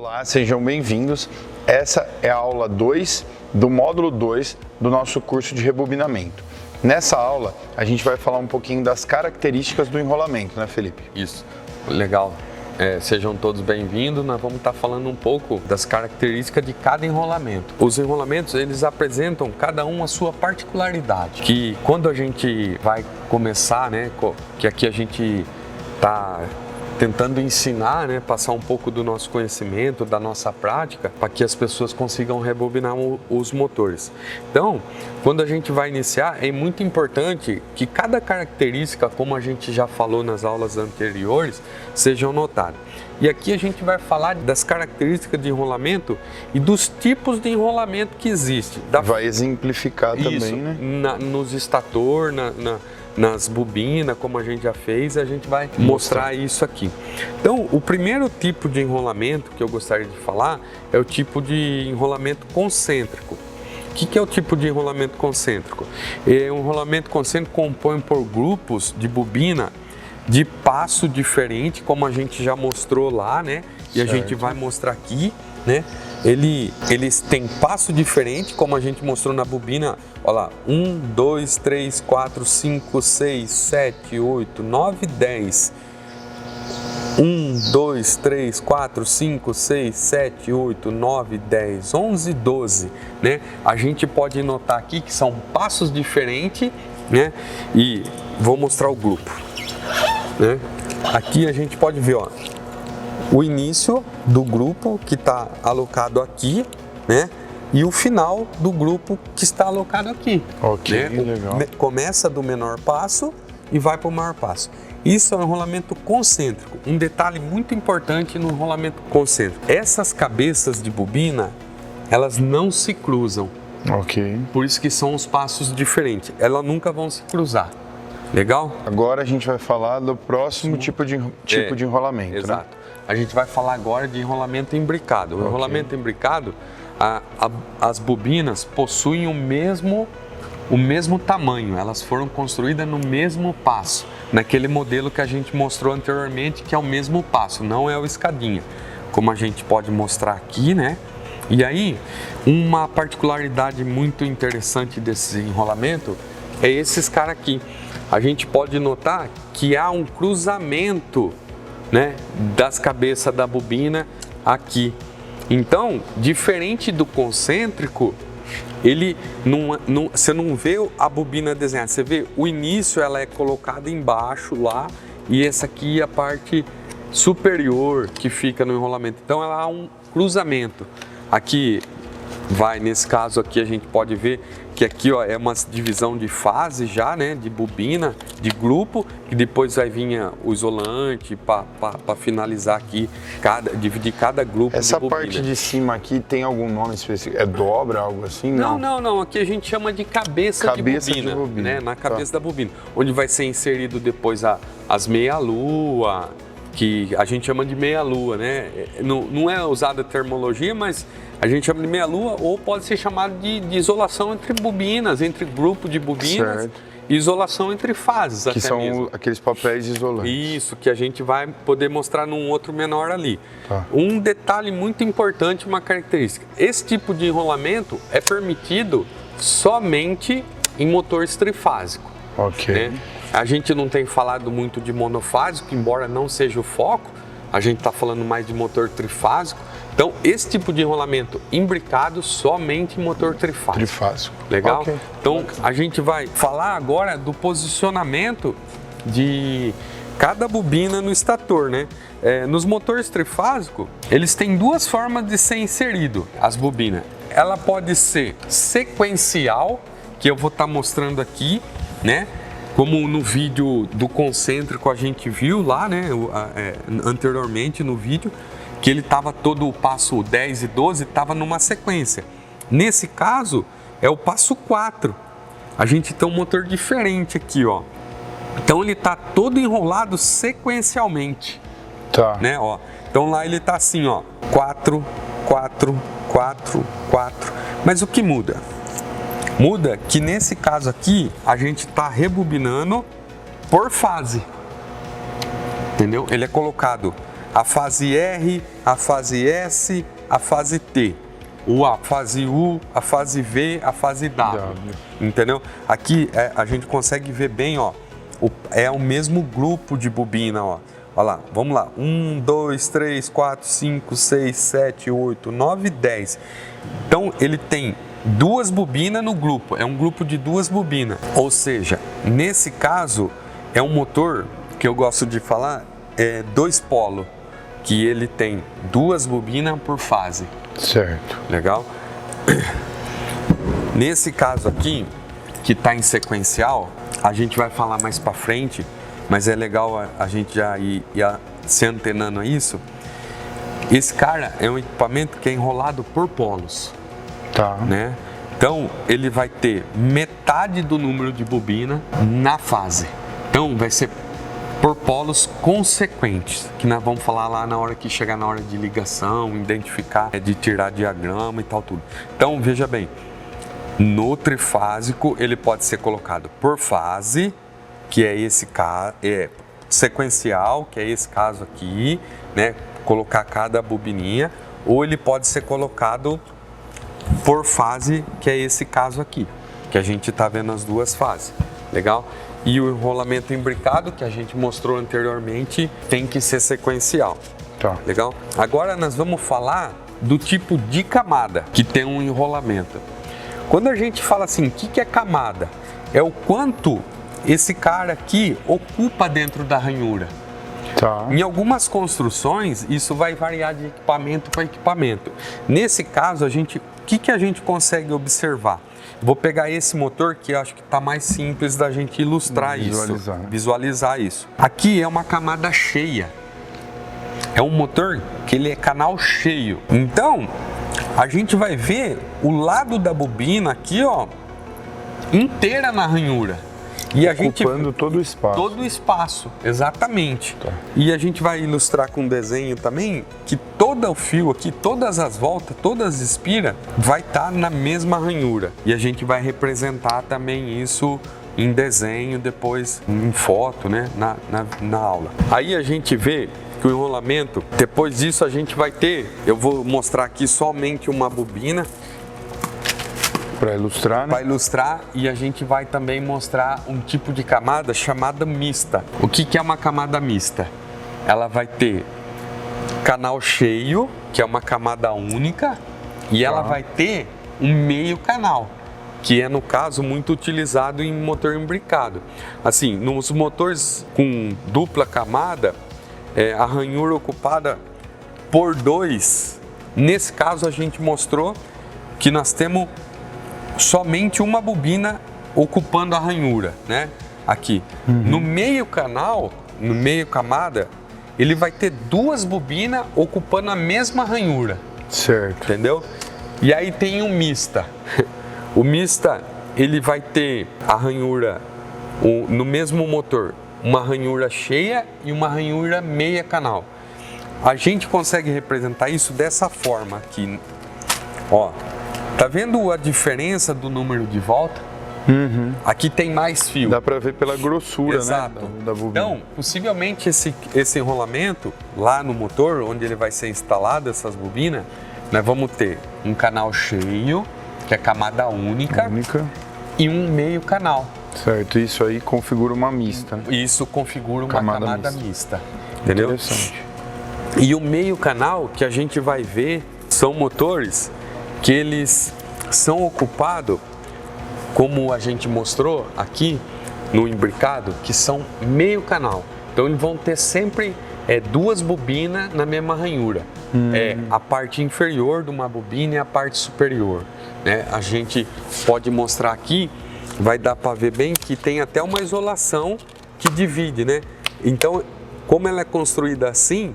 Olá, sejam bem-vindos. Essa é a aula 2 do módulo 2 do nosso curso de rebobinamento. Nessa aula, a gente vai falar um pouquinho das características do enrolamento, né, Felipe? Isso, legal. Sejam todos bem-vindos. Nós vamos estar falando um pouco das características de cada enrolamento. Os enrolamentos, eles apresentam cada um a sua particularidade. Que quando a gente vai começar, né, que aqui a gente está tentando ensinar, né, passar um pouco do nosso conhecimento, da nossa prática, para que as pessoas consigam rebobinar os motores. Então, quando a gente vai iniciar, é muito importante que cada característica, como a gente já falou nas aulas anteriores, sejam notadas. E aqui a gente vai falar das características de enrolamento e dos tipos de enrolamento que existe. Vai exemplificar também, né? Nos estator, nas bobinas, como a gente já fez, a gente vai mostrar isso aqui. Então, o primeiro tipo de enrolamento que eu gostaria de falar é o tipo de enrolamento concêntrico. O que é o tipo de enrolamento concêntrico? O enrolamento concêntrico compõe por grupos de bobina de passo diferente, como a gente já mostrou lá, né? E a gente vai mostrar aqui, né? Eles têm passo diferente, como a gente mostrou na bobina. Olha lá, 1, 2, 3, 4, 5, 6, 7, 8, 9, 10. 1, 2, 3, 4, 5, 6, 7, 8, 9, 10, 11, 12, né? A gente pode notar aqui que são passos diferentes, né? E vou mostrar o grupo, né? Aqui a gente pode ver, ó, o início do grupo que está alocado aqui, né? E o final do grupo que está alocado aqui. Ok, né? legal. Começa do menor passo e vai para o maior passo. Isso é um enrolamento concêntrico. Um detalhe muito importante no enrolamento concêntrico. Essas cabeças de bobina, elas não se cruzam. Ok. Por isso que são os passos diferentes. Elas nunca vão se cruzar. Legal? Agora a gente vai falar do próximo tipo de enrolamento. Exato. Né? A gente vai falar agora de enrolamento imbricado. O enrolamento imbricado, as bobinas possuem o mesmo tamanho, elas foram construídas no mesmo passo, naquele modelo que a gente mostrou anteriormente, que é o mesmo passo, não é o escadinha, como a gente pode mostrar aqui, né? E aí, uma particularidade muito interessante desse enrolamento é esses caras aqui. A gente pode notar que há um cruzamento, né, das cabeças da bobina aqui. Então, diferente do concêntrico, você não vê a bobina desenhada, você vê o início, ela é colocada embaixo lá, e essa aqui é a parte superior que fica no enrolamento. Então, ela há um cruzamento. Aqui nesse caso aqui a gente pode ver que aqui, ó, é uma divisão de fase já, né, de bobina, de grupo, e depois vai vir o isolante para finalizar aqui, dividir cada grupo. Essa de bobina. parte de cima aqui tem algum nome específico? É dobra, algo assim? Não. Aqui a gente chama de cabeça de bobina, né, na cabeça da bobina, onde vai ser inserido depois as meia-lua, que a gente chama de meia-lua, né? Não é usada a termologia, mas a gente chama de meia-lua, ou pode ser chamado de isolação entre bobinas, entre grupo de bobinas, e isolação entre fases. Que são mesmo aqueles papéis isolantes. Isso, que a gente vai poder mostrar num outro menor ali. Tá. Um detalhe muito importante, uma característica. Esse tipo de enrolamento é permitido somente em motor trifásico. Ok. Né? A gente não tem falado muito de monofásico, embora não seja o foco, a gente está falando mais de motor trifásico. Então, esse tipo de enrolamento imbricado somente em motor trifásico. Legal? Okay. Então, a gente vai falar agora do posicionamento de cada bobina no estator, né? Nos motores trifásicos, eles têm duas formas de ser inserido, as bobinas. Ela pode ser sequencial, que eu vou estar mostrando aqui, né? Como no vídeo do concêntrico a gente viu lá, né, anteriormente no vídeo, que ele estava todo o passo 10 e 12, estava numa sequência. Nesse caso, é o passo 4. A gente tem um motor diferente aqui, ó. Então ele está todo enrolado sequencialmente. Tá. Né, ó. Então lá ele está assim, ó, 4, 4, 4, 4. Mas o que muda? Muda que nesse caso aqui, a gente está rebobinando por fase, entendeu? Ele é colocado a fase R, a fase S, a fase T. A fase U, a fase V, a fase W. Entendeu? Aqui a gente consegue ver bem, ó. É o mesmo grupo de bobina, ó. Olha lá, vamos lá. 1, 2, 3, 4, 5, 6, 7, 8, 9, 10. Então, ele tem 2 bobinas no grupo. É um grupo de 2 bobinas. Ou seja, nesse caso, é um motor que eu gosto de falar, 2 polo. Que ele tem 2 bobinas por fase. Certo. Legal? Nesse caso aqui, que está em sequencial, a gente vai falar mais para frente, mas é legal a gente já ir se antenando a isso. Esse cara é um equipamento que é enrolado por polos. Tá. Né? Então, ele vai ter metade do número de bobina na fase. Então, vai ser por polos consequentes, que nós vamos falar lá na hora que chegar na hora de ligação, identificar, de tirar diagrama e tal, tudo. Então, veja bem, no trifásico ele pode ser colocado por fase, que é esse caso, sequencial, que é esse caso aqui, né? Colocar cada bobininha, ou ele pode ser colocado por fase, que é esse caso aqui, que a gente está vendo as 2 fases. Legal? E o enrolamento imbricado, que a gente mostrou anteriormente, tem que ser sequencial. Tá. Legal? Agora nós vamos falar do tipo de camada que tem um enrolamento. Quando a gente fala assim, o que é camada? É o quanto esse cara aqui ocupa dentro da ranhura. Tá. Em algumas construções, isso vai variar de equipamento para equipamento. Nesse caso, o que a gente consegue observar? Vou pegar esse motor que eu acho que está mais simples da gente ilustrar visualizar isso. Aqui é uma camada cheia. É um motor que ele é canal cheio. Então, a gente vai ver o lado da bobina aqui, ó, inteira na ranhura. E a gente ocupando todo o espaço. Todo o espaço, exatamente. Tá. E a gente vai ilustrar com um desenho também que todo o fio aqui, todas as voltas, todas as espiras, vai estar na mesma ranhura. E a gente vai representar também isso em desenho, depois em foto, né, na aula. Aí a gente vê que o enrolamento, depois disso a gente vai ter, eu vou mostrar aqui somente uma bobina, para ilustrar, né? Para ilustrar, e a gente vai também mostrar um tipo de camada chamada mista. O que é uma camada mista? Ela vai ter canal cheio, que é uma camada única, e ela vai ter um meio canal, que é, no caso, muito utilizado em motor imbricado. Assim, nos motores com dupla camada, a ranhura ocupada por 2, nesse caso a gente mostrou que nós temos somente uma bobina ocupando a ranhura, né? Aqui. No meio canal, no meio camada, ele vai ter 2 bobinas ocupando a mesma ranhura. Certo. Entendeu? E aí tem um mista. O mista, ele vai ter a ranhura no mesmo motor, uma ranhura cheia e uma ranhura meia canal. A gente consegue representar isso dessa forma aqui. Ó. Tá vendo a diferença do número de volta? Aqui tem mais fio. Dá para ver pela grossura, exato, né, da bobina. Então, possivelmente esse enrolamento lá no motor, onde ele vai ser instalado, essas bobinas, nós vamos ter um canal cheio, que é camada única, e um meio canal. Certo, isso aí configura uma mista. Isso configura uma camada mista. Entendeu? Interessante. E o meio canal que a gente vai ver são motores que eles são ocupados, como a gente mostrou aqui no imbricado, que são meio canal. Então eles vão ter sempre 2 bobinas na mesma ranhura. A parte inferior de uma bobina e a parte superior. Né? A gente pode mostrar aqui, vai dar para ver bem que tem até uma isolação que divide, né? Então, como ela é construída assim,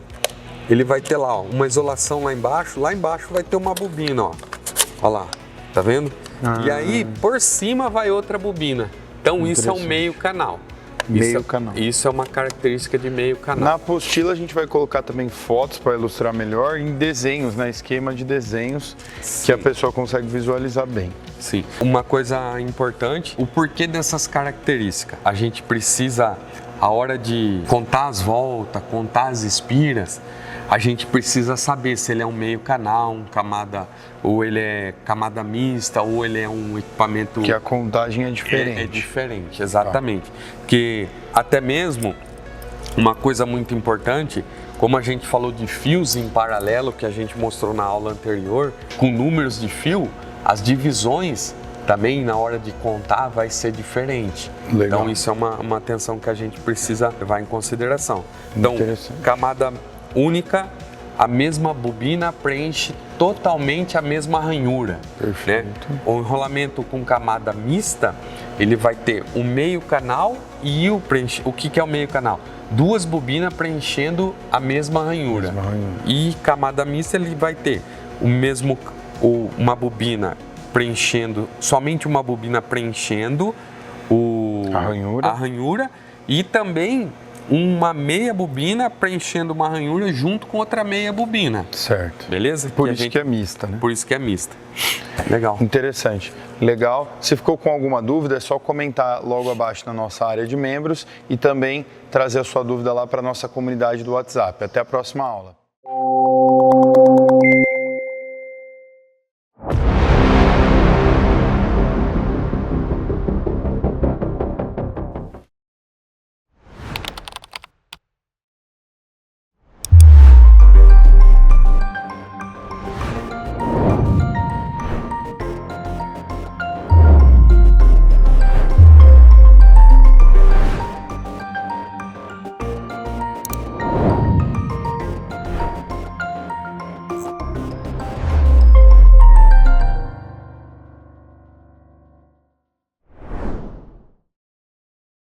ele vai ter lá, ó, uma isolação lá embaixo vai ter uma bobina, ó. Olha lá, tá vendo? E aí, por cima vai outra bobina. Então, isso é um meio canal. Isso é uma característica de meio canal. Na apostila a gente vai colocar também fotos para ilustrar melhor em desenhos, né? Esquema de desenhos. Sim. Que a pessoa consegue visualizar bem. Sim. Uma coisa importante, o porquê dessas características. A gente precisa, a hora de contar as voltas, contar as espiras, a gente precisa saber se ele é um meio canal, ou ele é camada mista, ou ele é um equipamento... Que a contagem é diferente. É diferente, exatamente. Porque até mesmo uma coisa muito importante, como a gente falou de fios em paralelo, que a gente mostrou na aula anterior, com números de fio, as divisões também na hora de contar vai ser diferente. Legal. Então isso é uma atenção que a gente precisa levar em consideração. Então, camada única, a mesma bobina preenche totalmente a mesma ranhura. Perfeito. Né? O enrolamento com camada mista, ele vai ter o meio canal e o que é o meio canal? Duas bobinas preenchendo a mesma ranhura. E camada mista, ele vai ter uma bobina preenchendo, somente uma bobina preenchendo a ranhura e também uma meia bobina preenchendo uma ranhura junto com outra meia bobina. Certo. Beleza? Por isso que é mista, né? Por isso que é mista. Legal. Interessante. Legal. Se ficou com alguma dúvida, é só comentar logo abaixo na nossa área de membros e também trazer a sua dúvida lá para a nossa comunidade do WhatsApp. Até a próxima aula.